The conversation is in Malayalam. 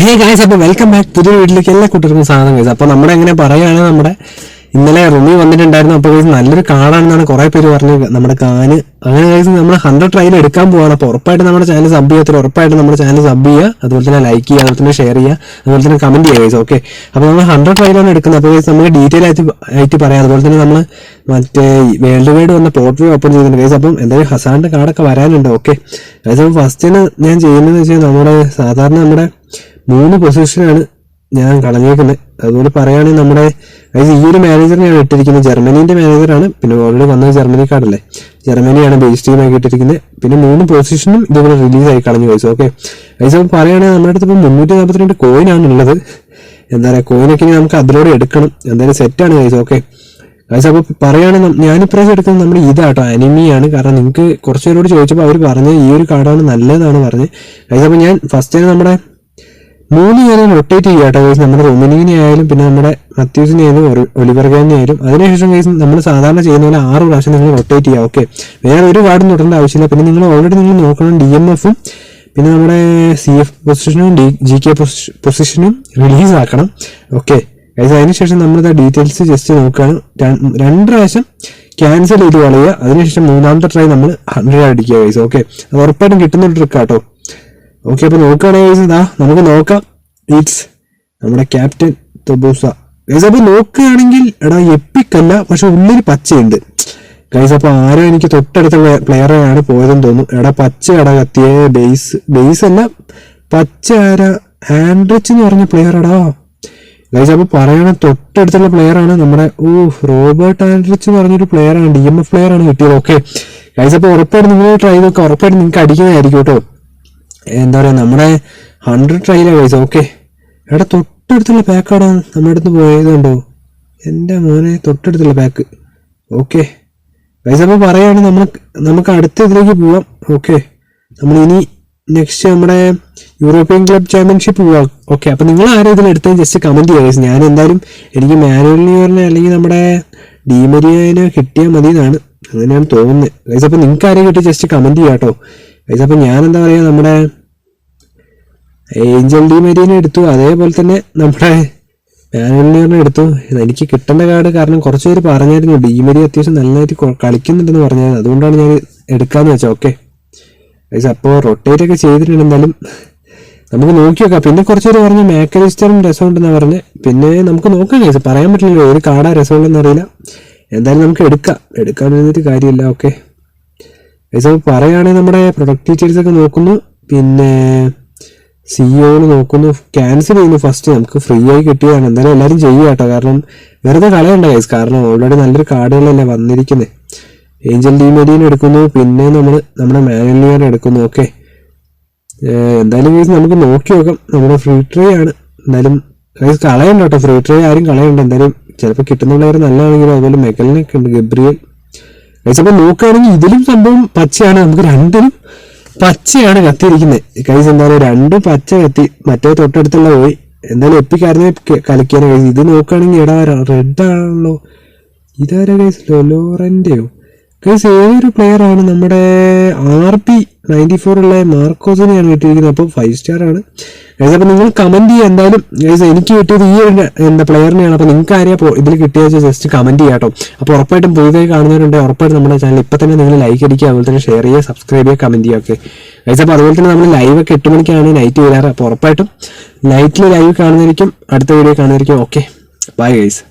ഹേ ഗൈസ്, അപ്പോൾ വെൽക്കം ബാക്ക്. പുതിയ വീട്ടിലേക്ക് എല്ലാ കൂട്ടർക്കും സ്വാഗതം ഗൈസ്. അപ്പോൾ നമ്മുടെ എങ്ങനെ പറയുകയാണ്, നമ്മുടെ ഇന്നലെ റൂമിൽ വന്നിട്ടുണ്ടായിരുന്നു. അപ്പോൾ ഗൈസ് നല്ലൊരു കാർഡാണെന്നാണ് കുറേ പേര് പറഞ്ഞത് നമ്മുടെ കാന്. അങ്ങനെ ഗൈസ് നമ്മൾ 100 ട്രൈയിൽ എടുക്കാൻ പോവാണ്. അപ്പോൾ ഉറപ്പായിട്ട് നമ്മുടെ ചാനൽ സബ് ചെയ്യാത്ത ഉറപ്പായിട്ട് നമ്മുടെ ചാനൽ സബ് ചെയ്യുക, അതുപോലെ തന്നെ ലൈക്ക് ചെയ്യുക, അതുപോലെ തന്നെ ഷെയർ ചെയ്യുക, അതുപോലെ തന്നെ കമന്റ് ചെയ്യുക ഗൈസ്. ഓക്കെ, അപ്പോൾ നമ്മൾ 100 ട്രൈയിലാണ് എടുക്കുന്നത്. അപ്പോൾ ഗൈസ് നമുക്ക് ഡീറ്റെയിൽ ആയിട്ട് പറയാം. അതുപോലെ തന്നെ നമ്മൾ മറ്റേ വേൾഡ് വൈഡ് വന്ന പോർട്ട് ഓപ്പൺ ചെയ്തിട്ടുണ്ട് ഗൈസ്. അപ്പം എന്തായാലും ഹസാറിന്റെ കാർഡൊക്കെ വരാനുണ്ട്. ഓക്കെ ഗൈസ്, അപ്പോൾ ഫസ്റ്റിന് ഞാൻ ചെയ്യുന്നതെന്ന് വെച്ചാൽ നമ്മുടെ സാധാരണ നമ്മുടെ 3 പൊസിഷനാണ് ഞാൻ കളഞ്ഞേക്കുന്നത്. അതുപോലെ പറയുകയാണെങ്കിൽ നമ്മുടെ ഈ ഒരു മാനേജറിനെയാണ് ഇട്ടിരിക്കുന്നത്. ജർമ്മനീന്റെ മാനേജറാണ്. പിന്നെ ഓൾറെഡി വന്നത് ജർമ്മനി കാർഡല്ലേ, ജർമ്മനിയാണ് ബേസ് ടീമാക്കി ഇട്ടിരിക്കുന്നത്. പിന്നെ 3 പൊസിഷനും ഇതുപോലെ റിലീസായി കളഞ്ഞു ഗൈസ്. ഓക്കെ ഗൈസ്, അപ്പോൾ പറയുകയാണെങ്കിൽ നമ്മുടെ അടുത്ത് ഇപ്പോൾ 342 കോയിനാണ് ഉള്ളത്. എന്താ പറയുക, കോയിനൊക്കെ ഇനി നമുക്ക് അതിലൂടെ എടുക്കണം. എന്തായാലും സെറ്റാണ് ഗൈസ്. ഓക്കെ ഗൈസ്, അപ്പോൾ പറയുകയാണെങ്കിൽ ഞാനിപ്രാവശ്യം എടുക്കുന്നത് നമ്മുടെ ഇതാട്ടോ, അനിമിയാണ്. കാരണം നിങ്ങൾക്ക് കുറച്ച് പേരോട് ചോദിച്ചപ്പോൾ അവർ പറഞ്ഞത് ഈ ഒരു കാർഡാണ് നല്ലതാണ് പറഞ്ഞത് ഗൈസ്. അപ്പോൾ ഞാൻ ഫസ്റ്റ് നമ്മുടെ 3 ഞാൻ റൊട്ടേറ്റ് ചെയ്യുക കേട്ടോ ഗൈസ്. നമ്മുടെ റൊമിനിനെ ആയാലും പിന്നെ നമ്മുടെ മത്യൂസിനെ ആയാലും ഒലിവർഗാനെ ആയാലും. അതിനുശേഷം ഗൈസ് നമ്മൾ സാധാരണ ചെയ്യുന്ന പോലെ 6 പ്രാവശ്യം നിങ്ങൾ റൊട്ടേറ്റ് ചെയ്യുക. ഓക്കെ, വേറെ ഒരു കാർഡും തൊടേണ്ട ആവശ്യമില്ല. പിന്നെ നിങ്ങൾ ഓൾറെഡി നിങ്ങൾ നോക്കണം DMFും പിന്നെ നമ്മുടെ CF പൊസിഷനും GK പൊസിഷനും റിലീസ് ആക്കണം. ഓക്കെ ഗൈസ്, അതിനുശേഷം നമ്മളിത് ഡീറ്റെയിൽസ് ജസ്റ്റ് നോക്കുകയാണ്. 2 പ്രാവശ്യം ക്യാൻസൽ ചെയ്ത് കളയുക. അതിനുശേഷം 3ാമത്തെ ട്രൈ നമ്മൾ 100 അടിക്കുക ഗൈസ്. ഓക്കെ, അത് ഉറപ്പായിട്ടും കിട്ടുന്ന ഒരു ട്രിക്ക് കേട്ടോ. ഓക്കെ, അപ്പോൾ നോക്കുകയാണെങ്കിൽ ഇതാ നമുക്ക് നോക്കാം. ഇറ്റ്സ് നമ്മുടെ ക്യാപ്റ്റൻ തൊബൂസ ഗൈസ്. അപ്പോൾ നോക്കുകയാണെങ്കിൽ എടാ എപ്പിക്കല്ല, പക്ഷെ ഉള്ളിൽ പച്ചയുണ്ട് ഗൈസ്. അപ്പോൾ ആരോ എനിക്ക് തൊട്ടടുത്ത പ്ലെയറാണ് പോയതെന്ന് തോന്നുന്നു. എടാ പച്ച എടാ കത്തിയ ബേസ് അല്ല, പച്ച ആരാ, ആൻഡ്രിച്ച് എന്ന് പറഞ്ഞ പ്ലെയർ എടാ ഗൈസ്. അപ്പോൾ പറയണ തൊട്ടടുത്തുള്ള പ്ലെയറാണ് നമ്മുടെ റോബർട്ട് ആൻഡ്രിച്ച് എന്ന് പറഞ്ഞൊരു പ്ലെയറാണ്, DMF പ്ലെയറാണ് കിട്ടിയത്. ഓക്കെ ഗൈസ്, അപ്പോൾ ഉറപ്പായിട്ട് നിങ്ങൾ ട്രൈ നോക്കുക, ഉറപ്പായിട്ട് നിങ്ങൾക്ക് അടിക്കുന്നതായിരിക്കും കേട്ടോ. എന്താ പറയുക, നമ്മുടെ 100 ട്രൈയിലാണ് ഗൈസ്. ഓക്കെ എടാ തൊട്ടടുത്തുള്ള പാക്കാടാ നമ്മുടെ അടുത്ത് പോയതുണ്ടോ, എൻ്റെ മോനെ തൊട്ടടുത്തുള്ള പാക്ക്. ഓക്കെ ഗൈസ്, അപ്പോൾ പറയുകയാണെങ്കിൽ നമുക്ക് അടുത്ത ഇതിലേക്ക് പോവാം. ഓക്കെ, നമ്മൾ ഇനി നെക്സ്റ്റ് നമ്മുടെ യൂറോപ്യൻ ക്ലബ് ചാമ്പ്യൻഷിപ്പ് പോവാം. ഓക്കെ, അപ്പോൾ നിങ്ങൾ ആരും ഇതിലെടുത്തത് ജസ്റ്റ് കമൻറ്റ് ചെയ്യുക ഗൈസ്. ഞാൻ എന്തായാലും എനിക്ക് മാനുവൽ ന്യൂറിനെ അല്ലെങ്കിൽ നമ്മുടെ ഡിമരിയനെ കിട്ടിയാൽ മതി എന്നാണ്, അങ്ങനെയാണ് തോന്നുന്നത് ഗൈസ്. അപ്പോൾ നിങ്ങൾക്ക് ആരെയും കിട്ടി ജസ്റ്റ് കമൻറ്റ് ചെയ്യാം കേട്ടോ ഗൈസ്. അപ്പോൾ ഞാൻ എന്താ പറയുക, നമ്മുടെ ഏഞ്ചൽ ഡിമരിയനെ എടുത്തു, അതേപോലെ തന്നെ നമ്മുടെ മാനുവലിനെ എടുത്തു. എനിക്ക് കിട്ടേണ്ട കാർഡ് കാരണം കുറച്ച് പേര് പറഞ്ഞായിരുന്നു ഡിമരി അത്യാവശ്യം നന്നായിട്ട് കളിക്കുന്നുണ്ടെന്ന് പറഞ്ഞായിരുന്നു, അതുകൊണ്ടാണ് ഞാൻ എടുക്കാന്ന് വെച്ചത്. ഓക്കെ ഗൈസ്, അപ്പോൾ റൊട്ടേറ്റ് ഒക്കെ ചെയ്തിട്ടുണ്ട്. എന്തായാലും നമുക്ക് നോക്കി നോക്കാം. പിന്നെ കുറച്ച് പേര് പറഞ്ഞു മാക്കലിസ്റ്ററും രസമുണ്ടെന്നാണ് പറഞ്ഞത്. പിന്നെ നമുക്ക് നോക്കാം ഗൈസ്, പറയാൻ പറ്റില്ലല്ലോ ഒരു കാർഡാ രസമുണ്ടെന്ന് അറിയില്ല. എന്തായാലും നമുക്ക് എടുക്കാൻ വേണ്ടിയിട്ട് കാര്യമില്ല. ഓക്കെ ഗൈസ്, അപ്പോൾ പറയുകയാണെങ്കിൽ നമ്മുടെ പ്രൊഡക്റ്റ് ഡീറ്റെയിൽസ് ഒക്കെ നോക്കുന്നു, പിന്നെ CEO നോക്കുന്നു, ക്യാൻസൽ ചെയ്യുന്നു. ഫസ്റ്റ് നമുക്ക് ഫ്രീ ആയി കിട്ടിയതാണ്. എന്തായാലും എല്ലാവരും ചെയ്യുക കേട്ടോ, കാരണം വെറുതെ കളയണ്ട ഗൈസ്. കാരണം ഓൾറെഡി നല്ലൊരു കാർഡുകളല്ലേ വന്നിരിക്കുന്നത്. ഏഞ്ചൽ ഡിമേരിയൻ എടുക്കുന്നു, പിന്നെ നമ്മുടെ മാനുവലിനെ എടുക്കുന്നു. ഓക്കെ എന്തായാലും ഗൈസ് നമുക്ക് നോക്കി നോക്കാം. നമ്മുടെ ഫ്രീ ട്രൈ ആണ്. എന്തായാലും ഗൈസ് കളയണ്ട കേട്ടോ, ഫ്രീ ട്രൈ ആരും കളയണ്ട. എന്തായാലും ചിലപ്പോൾ കിട്ടുന്ന പ്ലെയർ നല്ലതാണെങ്കിലും അതുപോലെ മെക്കലിനൊക്കെ ഉണ്ട്, ഗബ്രിയൽ ഗൈസ്. അപ്പോൾ നോക്കുകയാണെങ്കിൽ ഇതിലും സംഭവം പച്ചയാണ്, നമുക്ക് രണ്ടിലും പച്ചയാണ് കത്തിയിരിക്കുന്നത് ഗൈസ്. എന്തായാലും 2 പച്ച കത്തി, മറ്റേ തൊട്ടടുത്തുള്ള പോയി. എന്തായാലും എപ്പിക്കാരനെ കളിക്കാനോ ഗൈസ്. ഇത് നോക്കുകയാണെങ്കിൽ എടാ റെഡ് ആണല്ലോ, ഇതാരാ ഗൈസ്, ലൊലോറന്റെയോ ഗൈസ്, ഏതൊരു പ്ലെയർ ആണ്, നമ്മുടെ RP94 ഉള്ള മാർക്കോസിനെയാണ് കിട്ടിയിരിക്കുന്നത്. അപ്പോൾ 5 സ്റ്റാർ ആണ് ഗൈസ്. അപ്പോൾ നിങ്ങൾ കമന്റ് ചെയ്യുക. എന്തായാലും ഗൈസ് എനിക്ക് കിട്ടിയത് ഈ ഒരു പ്ലെയറിനെയാണ്. അപ്പോൾ നിങ്ങൾക്ക് ആരെയാ ഇതിൽ കിട്ടിയത് ജസ്റ്റ് കമന്റ് ചെയ്യാം കേട്ടോ. അപ്പോൾ ഉറപ്പായിട്ടും പുതിയതായി കാണുന്നവരുണ്ട്, ഉറപ്പായിട്ടും നമ്മുടെ ചാനൽ ഇപ്പം തന്നെ നിങ്ങൾ ലൈക്ക് അടിക്കുക, അതുപോലെ തന്നെ ഷെയർ ചെയ്യുക, സബ്സ്ക്രൈബ് ചെയ്യുക, കമന്റ് ചെയ്യുക. ഓക്കെ ഗൈസ്, അപ്പോൾ അതുപോലെ തന്നെ നമ്മൾ ലൈവ് ഒക്കെ 8 മണിക്കാണ് നൈറ്റ് വരാറ്. അപ്പോൾ ഉറപ്പായിട്ടും നൈറ്റിൽ ലൈവ് കാണുന്നതായിരിക്കും, അടുത്ത വീഡിയോ കാണുന്നതായിരിക്കും. Okay bye guys.